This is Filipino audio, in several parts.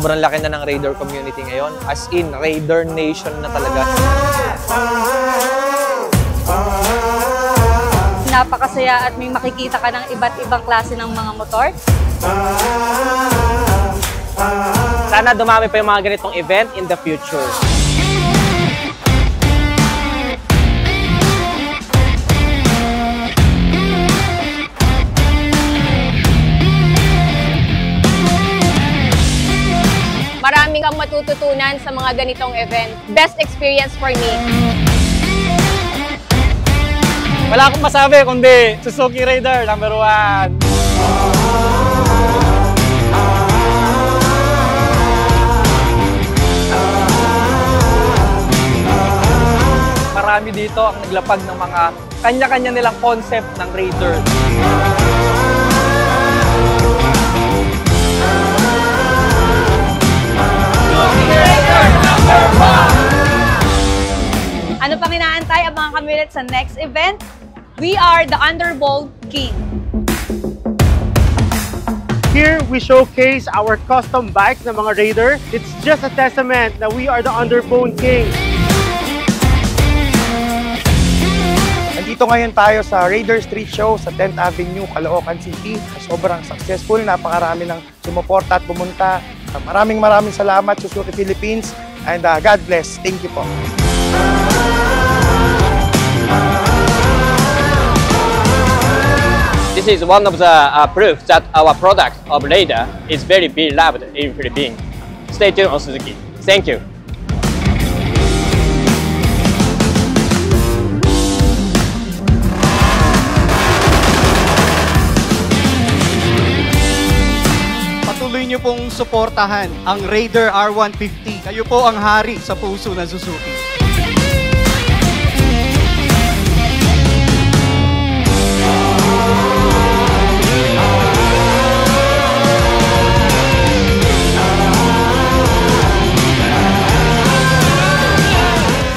Sobrang laki na ng Raider community ngayon. As in, Raider Nation na talaga. Napakasaya at may makikita ka ng iba't ibang klase ng mga motor. Sana dumami pa yung mga ganitong event in the future. Maraming kang matututunan sa mga ganitong event. Best experience for me. Wala akong masabi kundi Suzuki Raider #1. Marami dito ang naglapag ng mga kanya-kanya nilang concept ng Raider. Ano pang inaantay ang mga kamilit sa next event? We are the Underbone King. Here, we showcase our custom bikes ng mga Raider. It's just a testament na we are the Underbone King. Nandito ngayon tayo sa Raider Street Show sa 10th Avenue, Caloocan City. Sobrang successful, napakarami ng sumuporta at pumunta. Maraming salamat Suzuki Philippines and God bless. Thank you po. This is one of the proof that our product of Raider is very beloved in Philippines. Stay tuned on Suzuki. Thank you. Patuloy niyo pong suportahan ang Raider R150. Kayo po ang hari sa puso ng Suzuki.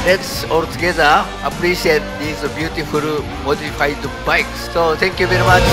Let's all together appreciate these beautiful modified bikes. So thank you very much.